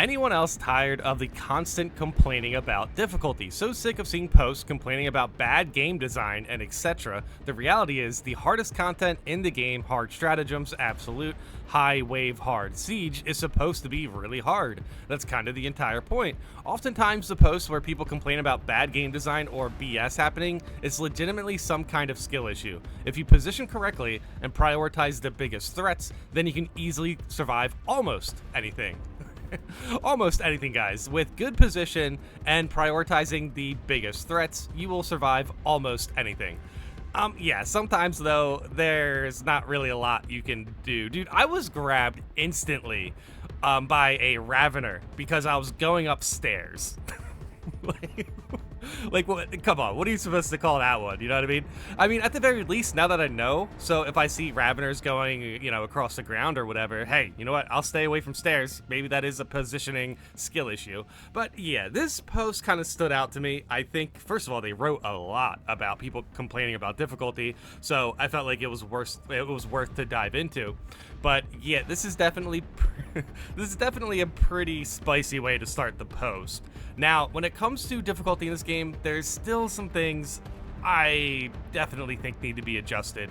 Anyone else tired of the constant complaining about difficulty? So sick of seeing posts complaining about bad game design and etc. The reality is the hardest content in the game, hard stratagems, absolute, high wave hard siege, is supposed to be really hard. That's kind of the entire point. Oftentimes the posts where people complain about bad game design or BS happening is legitimately some kind of skill issue. If you position correctly and prioritize the biggest threats, then you can easily survive almost anything. Almost anything, guys. With good position and prioritizing the biggest threats, you will survive almost anything. Yeah, sometimes though, there's not really a lot you can do. Dude, I was grabbed instantly by a Ravener because I was going upstairs. Like, what, come on, what are you supposed to call that one? You know what I mean? I mean, at the very least, now that I know, so if I see Raveners going, you know, across the ground or whatever, hey, you know what? I'll stay away from stairs. Maybe that is a positioning skill issue. But yeah, this post kind of stood out to me. I think, first of all, they wrote a lot about people complaining about difficulty, so I felt like it was worth to dive into. But yeah, this is definitely a pretty spicy way to start the post. Now, when it comes to difficulty in this game, there's still some things I definitely think need to be adjusted.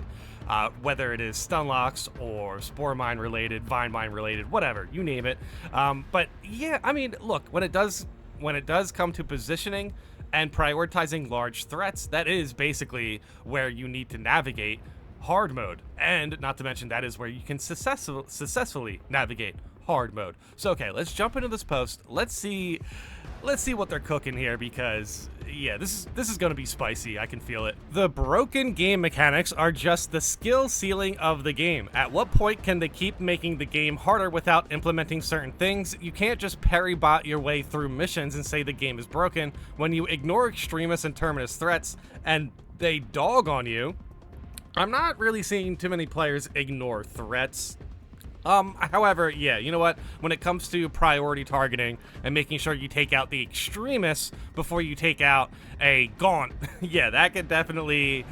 Whether it is stun locks or spore mine related, vine mine related, whatever, you name it. But yeah, I mean, look, when it does come to positioning and prioritizing large threats, that is basically where you need to navigate hard mode. And not to mention, that is where you can successfully navigate hard mode. So okay, let's jump into this post. Let's see what they're cooking here, because yeah, this is going to be spicy. I can feel it. The broken game mechanics are just the skill ceiling of the game. At what point can they keep making the game harder without implementing certain things? You can't just parry bot your way through missions and say the game is broken when you ignore extremist and terminus threats and they dog on you. I'm not really seeing too many players ignore threats. However, yeah, you know what? When it comes to priority targeting and making sure you take out the extremists before you take out a gaunt, yeah, that could definitely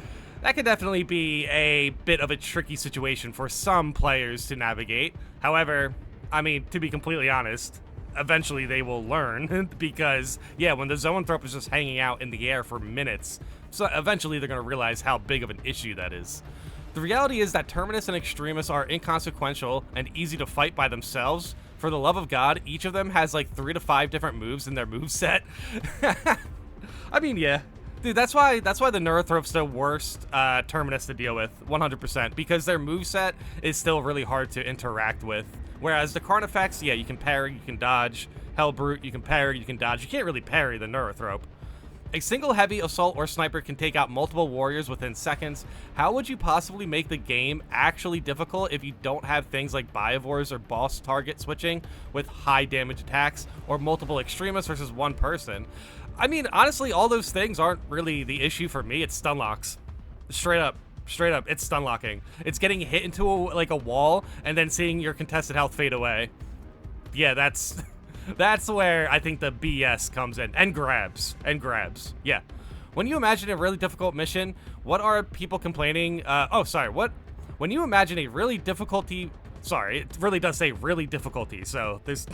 be a bit of a tricky situation for some players to navigate. However, I mean, to be completely honest, eventually they will learn because, yeah, when the zoanthrope is just hanging out in the air for minutes, so eventually they're going to realize how big of an issue that is. The reality is that Terminus and Extremis are inconsequential and easy to fight by themselves. For the love of God, each of them has like 3 to 5 different moves in their moveset. I mean, yeah. Dude, that's why the Neurothrope's the worst Terminus to deal with, 100%, because their moveset is still really hard to interact with. Whereas the Carnifex, yeah, you can parry, you can dodge. Hellbrute, you can parry, you can dodge. You can't really parry the Neurothrope. A single heavy assault or sniper can take out multiple warriors within seconds. How would you possibly make the game actually difficult if you don't have things like Biovores or boss target switching with high damage attacks or multiple extremists versus one person? I mean, honestly, all those things aren't really the issue for me. It's stun locks. Straight up, it's stun locking. It's getting hit into a wall and then seeing your contested health fade away. Yeah, that's where I think the BS comes in. And grabs. Yeah. When you imagine a really difficult mission, what are people complaining? When you imagine a really difficulty... Sorry, it really does say really difficulty, so there's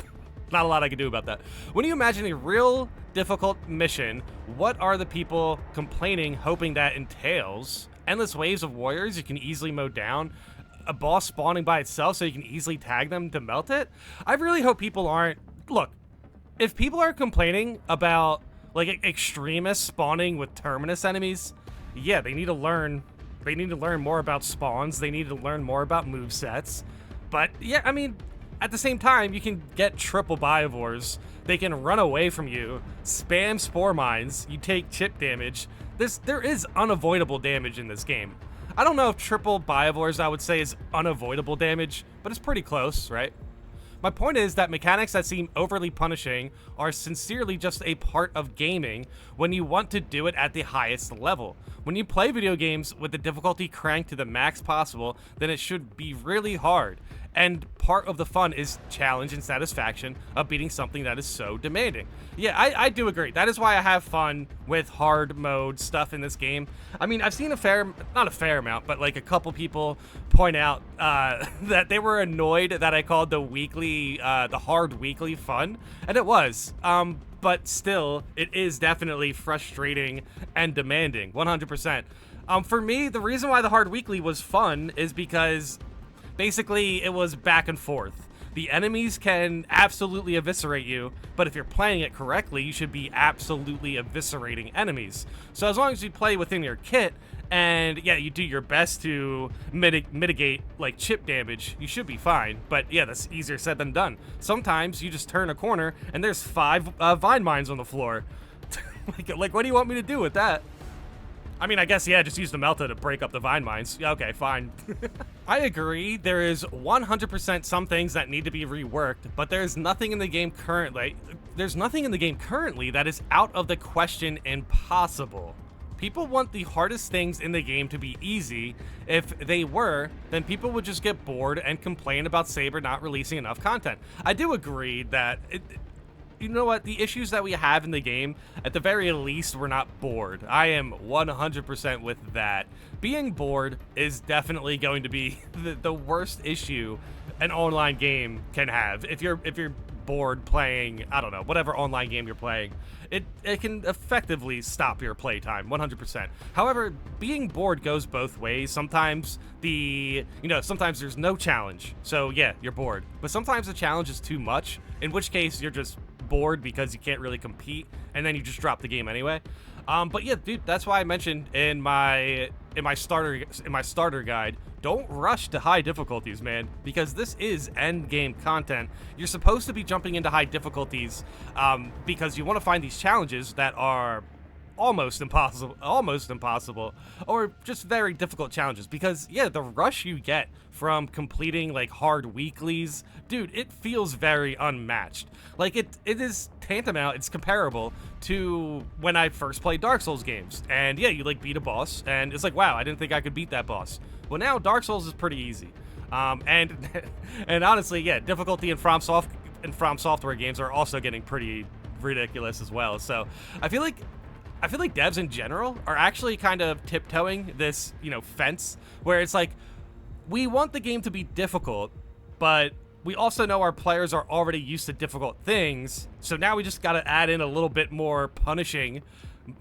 not a lot I can do about that. When you imagine a real difficult mission, what are the people complaining, hoping that entails? Endless waves of warriors you can easily mow down? A boss spawning by itself so you can easily tag them to melt it? I really hope people aren't... Look, if people are complaining about, like, extremists spawning with terminus enemies, yeah, they need to learn more about spawns. They need to learn more about movesets. But, yeah, I mean, at the same time, you can get triple Biovores. They can run away from you, spam spore mines, you take chip damage. There is unavoidable damage in this game. I don't know if triple Biovores, I would say, is unavoidable damage, but it's pretty close, right? My point is that mechanics that seem overly punishing are sincerely just a part of gaming when you want to do it at the highest level. When you play video games with the difficulty cranked to the max possible, then it should be really hard. And part of the fun is challenge and satisfaction of beating something that is so demanding. Yeah, I do agree. That is why I have fun with hard mode stuff in this game. I mean, I've seen not a fair amount, but like a couple people point out that they were annoyed that I called the hard weekly fun, and it was. But still, it is definitely frustrating and demanding, 100%. For me, the reason why the hard weekly was fun is because basically it was back and forth. The enemies can absolutely eviscerate you, but if you're playing it correctly, you should be absolutely eviscerating enemies. So as long as you play within your kit, and yeah, you do your best to mitigate like chip damage, you should be fine. But yeah, that's easier said than done. Sometimes you just turn a corner and there's 5 vine mines on the floor. like what do you want me to do with that? I mean, I guess, yeah, just use the Melta to break up the vine mines. Yeah, okay, fine. I agree, there is 100% some things that need to be reworked, but there's nothing in the game currently that is out of the question impossible. People want the hardest things in the game to be easy. If they were, then people would just get bored and complain about Saber not releasing enough content. I do agree that you know what, the issues that we have in the game, at the very least, we're not bored. I am 100% with that. Being bored is definitely going to be the worst issue an online game can have. If you're bored playing, I don't know, whatever online game you're playing, it can effectively stop your playtime, 100%. However, being bored goes both ways. Sometimes sometimes there's no challenge, so yeah, you're bored. But sometimes the challenge is too much, in which case you're just bored because you can't really compete, and then you just drop the game anyway. But yeah, dude, that's why I mentioned in my starter guide, don't rush to high difficulties, man, because this is end game content. You're supposed to be jumping into high difficulties because you want to find these challenges that are almost impossible, or just very difficult challenges, because yeah, the rush you get from completing like hard weeklies, dude, it feels very unmatched. Like it is tantamount, it's comparable to when I first played Dark Souls games, and yeah, you like beat a boss and it's like, wow, I didn't think I could beat that boss. Well, now Dark Souls is pretty easy, and honestly, yeah, difficulty in From Software games are also getting pretty ridiculous as well. So I feel like devs in general are actually kind of tiptoeing this, fence where it's like, we want the game to be difficult, but we also know our players are already used to difficult things, so now we just got to add in a little bit more punishing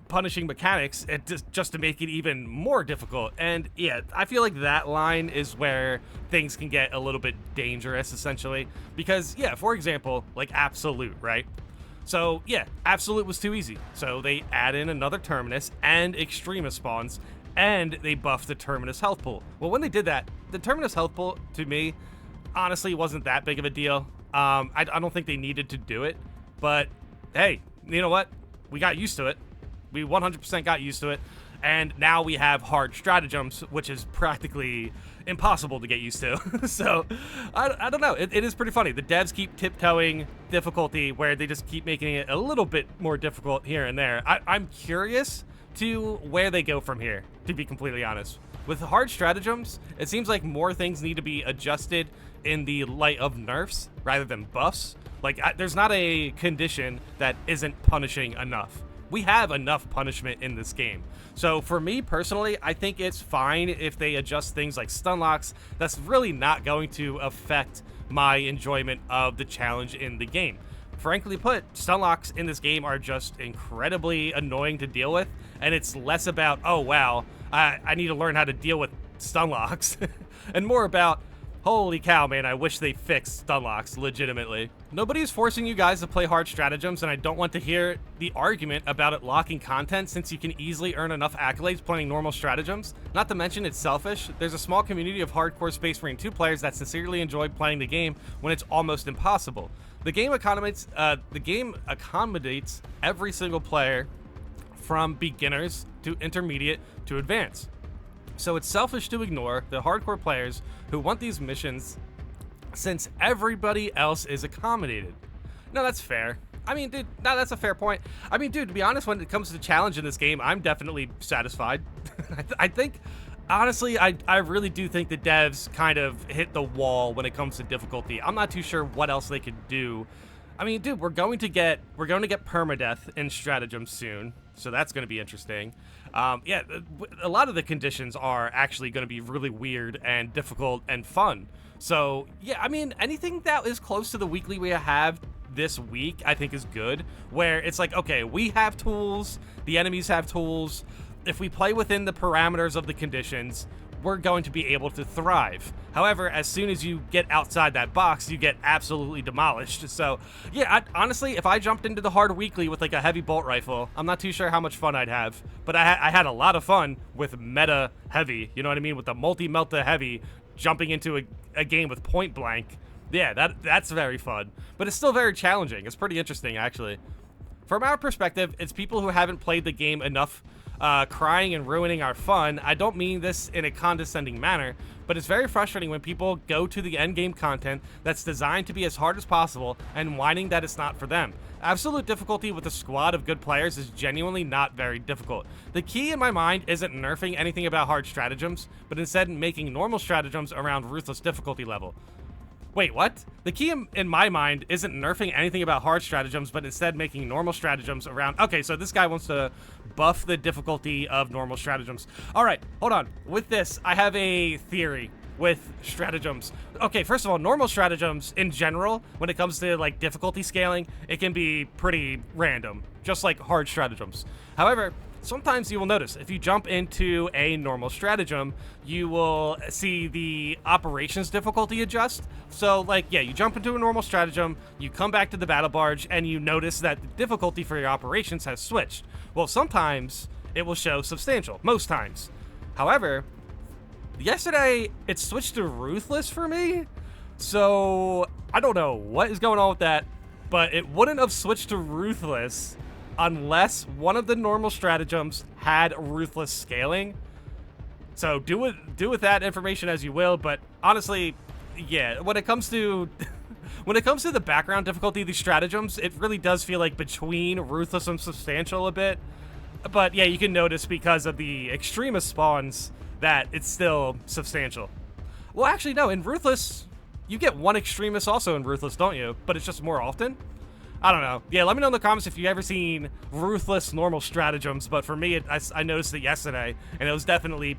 mechanics and just to make it even more difficult. And yeah, I feel like that line is where things can get a little bit dangerous, essentially, because yeah, for example, like Absolute, right? So yeah, Absolute was too easy, so they add in another Terminus and Extremis spawns, and they buffed the Terminus health pool. Well, when they did that, the Terminus health pool, to me, honestly, wasn't that big of a deal. I don't think they needed to do it, but hey, you know what? We got used to it. We 100% got used to it, and now we have hard stratagems, which is practically impossible to get used to. So I don't know, it is pretty funny. The devs keep tiptoeing difficulty where they just keep making it a little bit more difficult here and there. I'm curious to where they go from here, to be completely honest. With hard stratagems, it seems like more things need to be adjusted in the light of nerfs rather than buffs. Like, there's not a condition that isn't punishing enough. We have enough punishment in this game. So for me personally, I think it's fine if they adjust things like stun locks. That's really not going to affect my enjoyment of the challenge in the game. Frankly put, stun locks in this game are just incredibly annoying to deal with, and it's less about, oh wow, I need to learn how to deal with stun locks, and more about, holy cow, man, I wish they fixed stun locks, legitimately. Nobody's forcing you guys to play hard stratagems, and I don't want to hear the argument about it locking content, since you can easily earn enough accolades playing normal stratagems. Not to mention, it's selfish. There's a small community of hardcore Space Marine 2 players that sincerely enjoy playing the game when it's almost impossible. The game accommodates every single player, from beginners to intermediate to advanced. So it's selfish to ignore the hardcore players who want these missions, since everybody else is accommodated. No, that's fair. I mean, dude, no, that's a fair point. I mean, dude, to be honest, when it comes to the challenge in this game, I'm definitely satisfied. I think, honestly, I really do think the devs kind of hit the wall when it comes to difficulty. I'm not too sure what else they could do I mean, dude, we're going to get permadeath in stratagem soon, so that's going to be interesting. Yeah, a lot of the conditions are actually going to be really weird and difficult and fun. So yeah, I mean, anything that is close to the weekly we have this week, I think is good. Where it's like, okay, we have tools, the enemies have tools. If we play within the parameters of the conditions, we're going to be able to thrive. However, as soon as you get outside that box, you get absolutely demolished. So, yeah, honestly, if I jumped into the hard weekly with like a heavy bolt rifle, I'm not too sure how much fun I'd have. But I had a lot of fun with meta heavy, you know what I mean? With the multi-melta heavy jumping into a game with point blank. Yeah, that's very fun. But it's still very challenging. It's pretty interesting, actually. From our perspective, it's people who haven't played the game enough crying and ruining our fun. I don't mean this in a condescending manner, but it's very frustrating when people go to the end game content that's designed to be as hard as possible and whining that it's not for them. Absolute difficulty with a squad of good players is genuinely not very difficult. The key in my mind isn't nerfing anything about hard stratagems, but instead making normal stratagems around ruthless difficulty level. Wait, what? The key in my mind isn't nerfing anything about hard stratagems, but instead making normal stratagems around... Okay, so this guy wants to buff the difficulty of normal stratagems. All right, hold on. With this, I have a theory with stratagems. Okay, first of all, normal stratagems in general, when it comes to like difficulty scaling, it can be pretty random, just like hard stratagems. However, sometimes you will notice if you jump into a normal stratagem, you will see the operations difficulty adjust. So like, yeah, you jump into a normal stratagem, you come back to the battle barge, and you notice that the difficulty for your operations has switched. Well, sometimes it will show substantial, most times. However, yesterday it switched to ruthless for me. So I don't know what is going on with that, but it wouldn't have switched to ruthless unless one of the normal stratagems had ruthless scaling. So do with that information as you will, but honestly, yeah, when it comes to the background difficulty of these stratagems, it really does feel like between ruthless and substantial a bit. But yeah, you can notice because of the extremist spawns that it's still substantial. Well, actually no, in ruthless you get one extremist also in ruthless, don't you? But it's just more often. I don't know. Yeah, let me know in the comments if you've ever seen ruthless normal stratagems, but for me, I noticed it yesterday, and it was definitely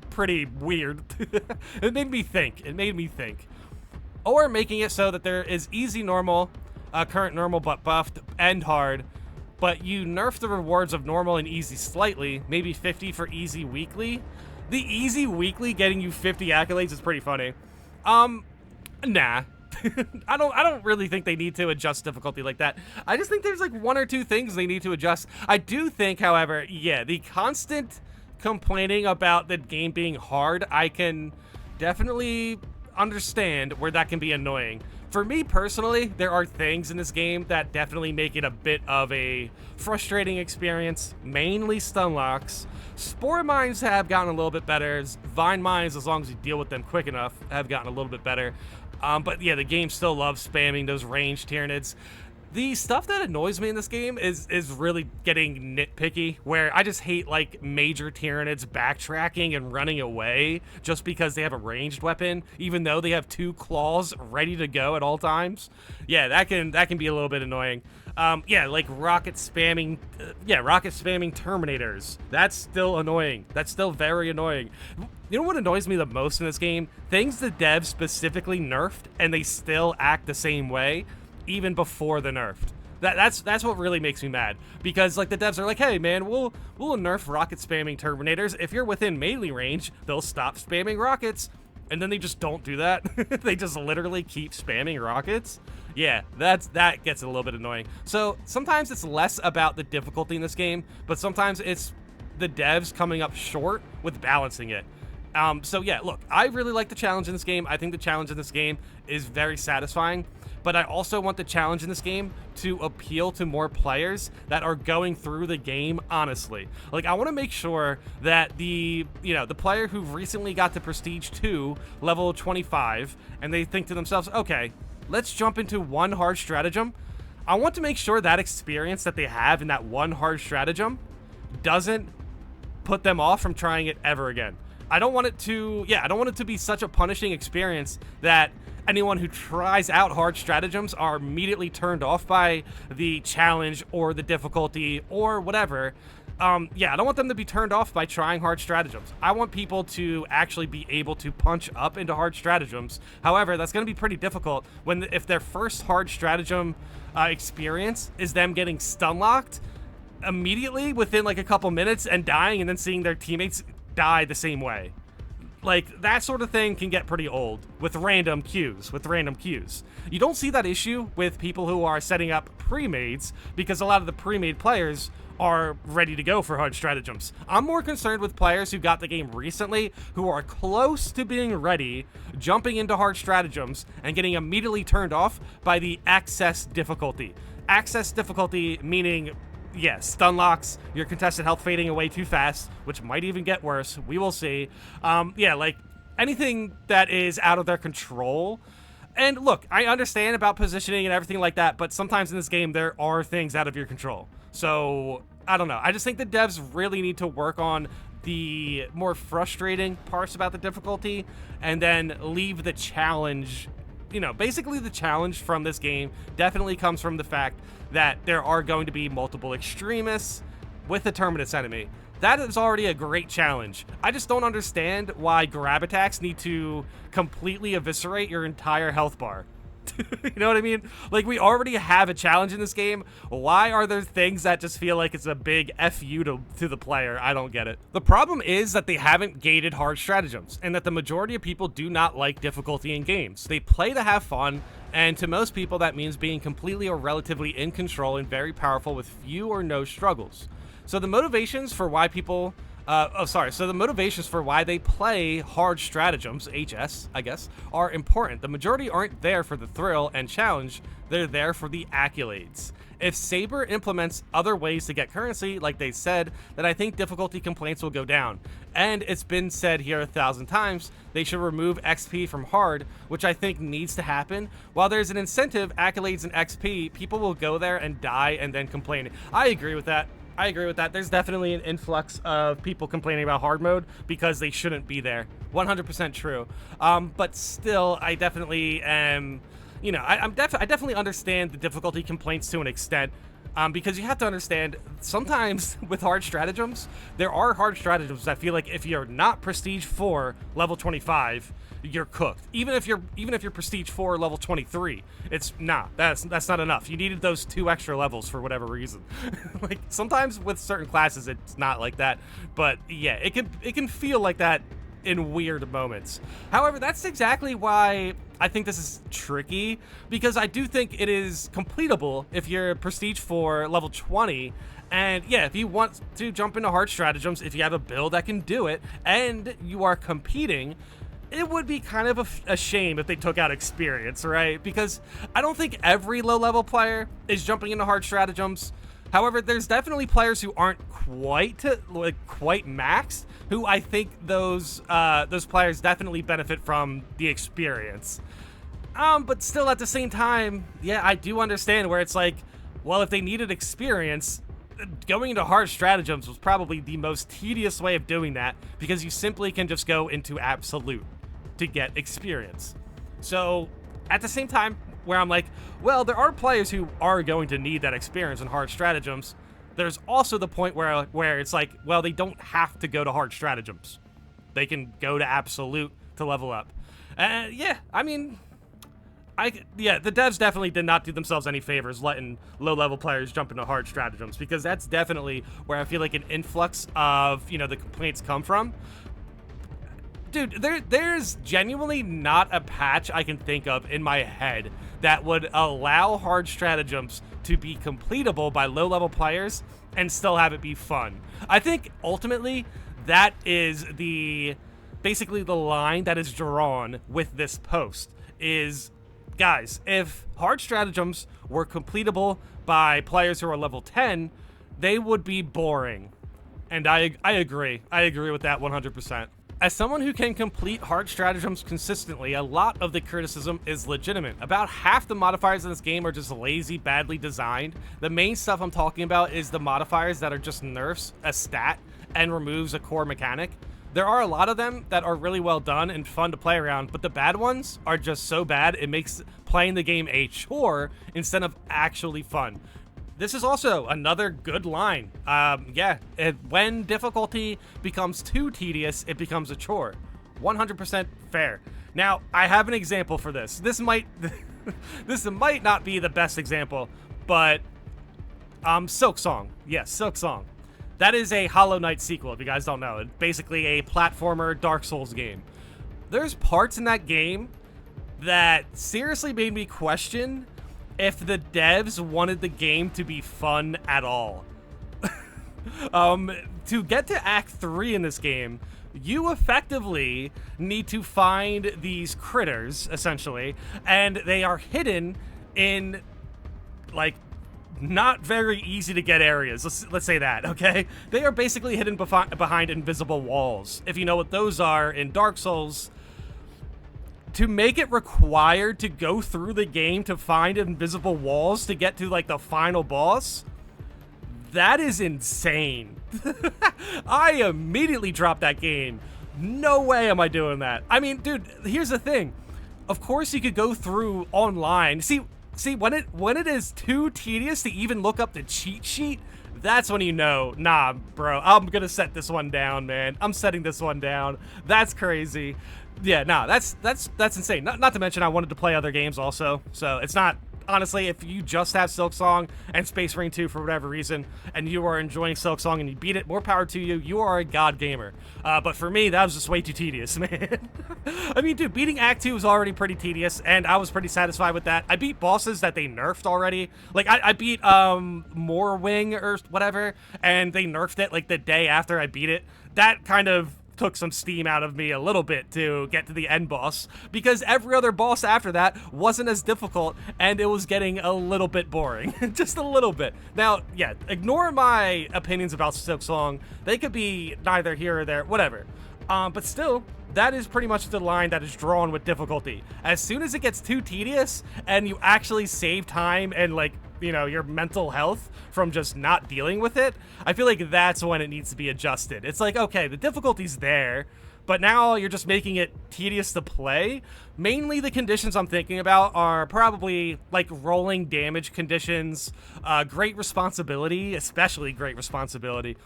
pretty weird. It made me think. Or making it so that there is easy normal, current normal but buffed, and hard, but you nerf the rewards of normal and easy slightly, maybe 50 for easy weekly. The easy weekly getting you 50 accolades is pretty funny. Nah. I don't really think they need to adjust difficulty like that. I just think there's like one or two things they need to adjust. I do think, however, yeah, the constant complaining about the game being hard, I can definitely understand where that can be annoying. For me personally, there are things in this game that definitely make it a bit of a frustrating experience, mainly stun locks. Spore mines have gotten a little bit better. Vine mines, as long as you deal with them quick enough, have gotten a little bit better. But yeah, the game still loves spamming those ranged Tyranids. The stuff that annoys me in this game is really getting nitpicky, where I just hate like major Tyranids backtracking and running away just because they have a ranged weapon, even though they have 2 claws ready to go at all times. Yeah, that can be a little bit annoying. Yeah, like rocket spamming Terminators. That's still annoying. That's still very annoying. You know what annoys me the most in this game? Things the devs specifically nerfed and they still act the same way, even before the nerfed. That's what really makes me mad, because like the devs are like, hey man, we'll nerf rocket spamming Terminators. If you're within melee range, they'll stop spamming rockets, and then they just don't do that. They just literally keep spamming rockets. Yeah, that gets a little bit annoying. So sometimes it's less about the difficulty in this game, but sometimes it's the devs coming up short with balancing it. So yeah, look, I really like the challenge in this game. I think the challenge in this game is very satisfying, but I also want the challenge in this game to appeal to more players that are going through the game honestly. Like, I want to make sure that the player who recently got to Prestige 2, level 25, and they think to themselves, okay, let's jump into one hard stratagem. I want to make sure that experience that they have in that one hard stratagem doesn't put them off from trying it ever again. I don't want it to, I don't want it to be such a punishing experience that anyone who tries out hard stratagems are immediately turned off by the challenge or the difficulty or whatever. I don't want them to be turned off by trying hard stratagems. I want people to actually be able to punch up into hard stratagems. However, that's going to be pretty difficult if their first hard stratagem experience is them getting stun locked immediately within like a couple minutes and dying, and then seeing their teammates die the same way. Like, that sort of thing can get pretty old with random queues. You don't see that issue with people who are setting up pre-mades, because a lot of the pre-made players are ready to go for hard stratagems. I'm more concerned with players who got the game recently, who are close to being ready, jumping into hard stratagems, and getting immediately turned off by the excess difficulty. Excess difficulty meaning, stun locks, your contested health fading away too fast, which might even get worse. We will see. Like anything that is out of their control. And look, I understand about positioning and everything like that, but sometimes in this game there are things out of your control. So, I don't know. I just think the devs really need to work on the more frustrating parts about the difficulty, and then leave the challenge. Basically the challenge from this game definitely comes from the fact that there are going to be multiple extremists with the Terminus enemy. That is already a great challenge. I just don't understand why grab attacks need to completely eviscerate your entire health bar. You know what I mean? Like, we already have a challenge in this game. Why are there things that just feel like it's a big FU to the player? I don't get it. The problem is that they haven't gated hard stratagems, and that the majority of people do not like difficulty in games. They play to have fun, and to most people that means being completely or relatively in control and very powerful with few or no struggles. So the motivations for why people... So the motivations for why they play hard stratagems, HS, I guess, are important. The majority aren't there for the thrill and challenge, they're there for the accolades. If Saber implements other ways to get currency, like they said, then I think difficulty complaints will go down. And it's been said here 1,000 times, they should remove XP from hard, which I think needs to happen. While there's an incentive, accolades and XP, people will go there and die and then complain. I agree with that. There's definitely an influx of people complaining about hard mode because they shouldn't be there. 100% true. But still, I definitely am, I definitely understand the difficulty complaints to an extent. Because you have to understand, sometimes with hard stratagems, there are hard stratagems that feel like if you're not Prestige 4 level 25, you're cooked. Even if you're Prestige 4 level 23, it's that's not enough. You needed those 2 extra levels for whatever reason. Like, sometimes with certain classes it's not like that, but yeah, it can feel like that in weird moments. However, that's exactly why I think this is tricky, because I do think it is completable if you're Prestige 4 level 20. And yeah, if you want to jump into hard stratagems, if you have a build that can do it, and you are competing, it would be kind of a shame if they took out experience, right? Because I don't think every low-level player is jumping into hard stratagems. However, there's definitely players who aren't quite maxed, who I think those players definitely benefit from the experience. But still, at the same time, yeah, I do understand where it's like, well, if they needed experience, going into hard stratagems was probably the most tedious way of doing that, because you simply can just go into absolute to get experience. So at the same time, where I'm like, well, there are players who are going to need that experience in hard stratagems, there's also the point where it's like, well, they don't have to go to hard stratagems. They can go to absolute to level up. Yeah, I mean, the devs definitely did not do themselves any favors letting low-level players jump into hard stratagems, because that's definitely where I feel like an influx of, the complaints come from. Dude, there's genuinely not a patch I can think of in my head that would allow hard stratagems to be completable by low-level players and still have it be fun. I think ultimately that is basically the line that is drawn with this post is, guys, if hard stratagems were completable by players who are level 10, they would be boring. And I agree. I agree with that 100%. As someone who can complete hard stratagems consistently, a lot of the criticism is legitimate. About half the modifiers in this game are just lazy, badly designed. The main stuff I'm talking about is the modifiers that are just nerfs a stat and removes a core mechanic. There are a lot of them that are really well done and fun to play around, but the bad ones are just so bad it makes playing the game a chore instead of actually fun. This is also another good line. When difficulty becomes too tedious, it becomes a chore. 100% fair. Now, I have an example for this. This might not be the best example, but Silksong. Yes, Silksong. That is a Hollow Knight sequel, if you guys don't know. It's basically a platformer Dark Souls game. There's parts in that game that seriously made me question if the devs wanted the game to be fun at all. To get to Act 3 in this game, you effectively need to find these critters, essentially, and they are hidden in, like, not very easy to get areas. Let's say that, okay? They are basically hidden behind invisible walls. If you know what those are in Dark Souls, to make it required to go through the game to find invisible walls to get to, like, the final boss, that is insane. I immediately dropped that game. No way am I doing that. I mean, dude, here's the thing. Of course you could go through online. See, when it is too tedious to even look up the cheat sheet, that's when you know, nah, bro, I'm gonna set this one down, man. I'm setting this one down. That's crazy. Yeah, nah, that's insane. Not to mention I wanted to play other games also, so it's not. Honestly, if you just have Silksong and Space Marine 2 for whatever reason, and you are enjoying Silksong and you beat it, more power to you. You are a god gamer. But for me, that was just way too tedious, man. I mean, dude, beating Act 2 was already pretty tedious, and I was pretty satisfied with that. I beat bosses that they nerfed already. Like, I beat Morwing or whatever, and they nerfed it, like, the day after I beat it. That kind of took some steam out of me a little bit to get to the end boss, because every other boss after that wasn't as difficult and it was getting a little bit boring. Just a little bit. Now, yeah, ignore my opinions about Silksong. They could be neither here or there, whatever. But still, that is pretty much the line that is drawn with difficulty. As soon as it gets too tedious and you actually save time and, like, you know, your mental health from just not dealing with it, I feel like that's when it needs to be adjusted. It's like, okay, the difficulty's there, but now you're just making it tedious to play. Mainly the conditions I'm thinking about are probably like rolling damage conditions, great responsibility, especially great responsibility.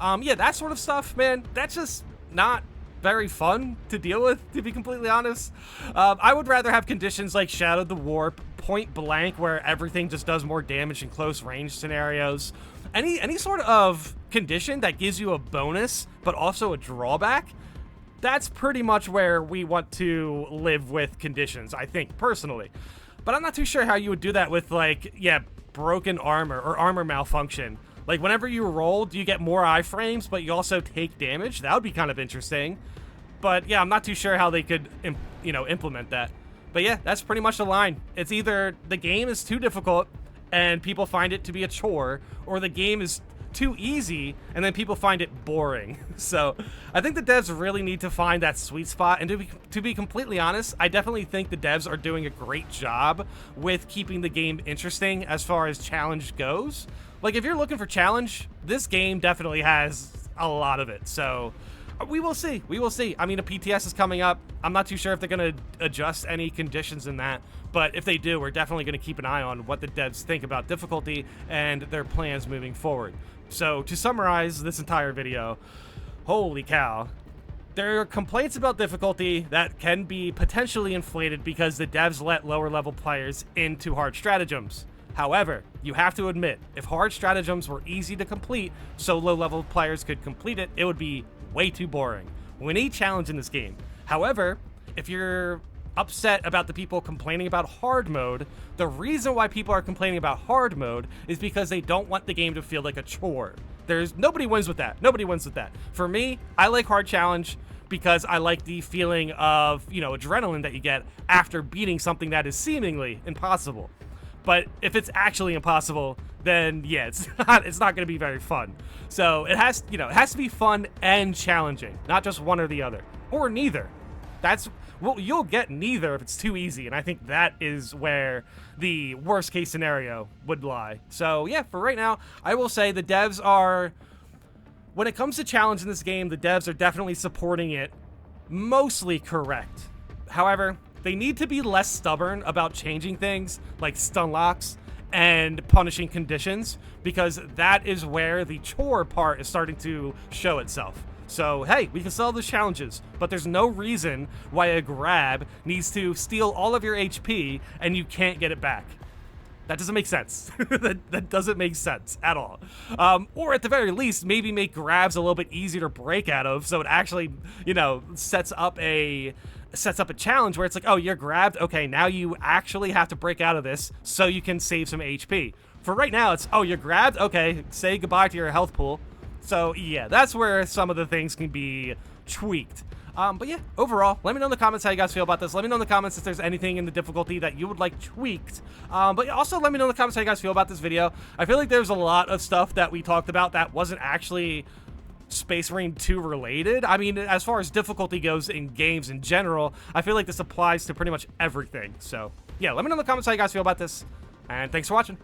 Yeah, that sort of stuff, man, that's just not very fun to deal with, to be completely honest. I would rather have conditions like Shadow the Warp, Point Blank, where everything just does more damage in close range scenarios. Any sort of condition that gives you a bonus, but also a drawback, that's pretty much where we want to live with conditions, I think, personally. But I'm not too sure how you would do that with, like, yeah, broken armor or armor malfunction. Like, whenever you roll, do you get more iframes, but you also take damage? That would be kind of interesting. But, yeah, I'm not too sure how they could, implement that. But, yeah, that's pretty much the line. It's either the game is too difficult and people find it to be a chore, or the game is too easy and then people find it boring. So, I think the devs really need to find that sweet spot. And to be completely honest, I definitely think the devs are doing a great job with keeping the game interesting as far as challenge goes. Like, if you're looking for challenge, this game definitely has a lot of it. So, we will see. We will see. I mean, a PTS is coming up. I'm not too sure if they're going to adjust any conditions in that. But if they do, we're definitely going to keep an eye on what the devs think about difficulty and their plans moving forward. So, to summarize this entire video, holy cow. There are complaints about difficulty that can be potentially inflated because the devs let lower level players into hard stratagems. However, you have to admit, if hard stratagems were easy to complete so low-level players could complete it, it would be way too boring. We need challenge in this game. However, if you're upset about the people complaining about hard mode, the reason why people are complaining about hard mode is because they don't want the game to feel like a chore. Nobody wins with that. Nobody wins with that. For me, I like hard challenge because I like the feeling of, adrenaline that you get after beating something that is seemingly impossible. But if it's actually impossible, then yeah, it's not going to be very fun. So it has to be fun and challenging, not just one or the other, or neither. You'll get neither if it's too easy, and I think that is where the worst case scenario would lie. So yeah, for right now, I will say the devs are when it comes to challenge in this game, the devs are definitely supporting it mostly correct. However, they need to be less stubborn about changing things like stun locks and punishing conditions, because that is where the chore part is starting to show itself. So, hey, we can sell those challenges, but there's no reason why a grab needs to steal all of your HP and you can't get it back. That doesn't make sense. that doesn't make sense at all. Or at the very least, maybe make grabs a little bit easier to break out of, so it actually, you know, sets up a challenge where it's like, oh, you're grabbed. Okay, now you actually have to break out of this so you can save some HP. For right now, it's, oh, you're grabbed. Okay, say goodbye to your health pool. So yeah, that's where some of the things can be tweaked. But yeah, overall, let me know in the comments how you guys feel about this. Let me know in the comments if there's anything in the difficulty that you would like tweaked. But also let me know in the comments how you guys feel about this video. I feel like there's a lot of stuff that we talked about that wasn't actually Space Marine 2 related. I mean, as far as difficulty goes in games in general, I feel like this applies to pretty much everything. So yeah, let me know in the comments how you guys feel about this, and thanks for watching.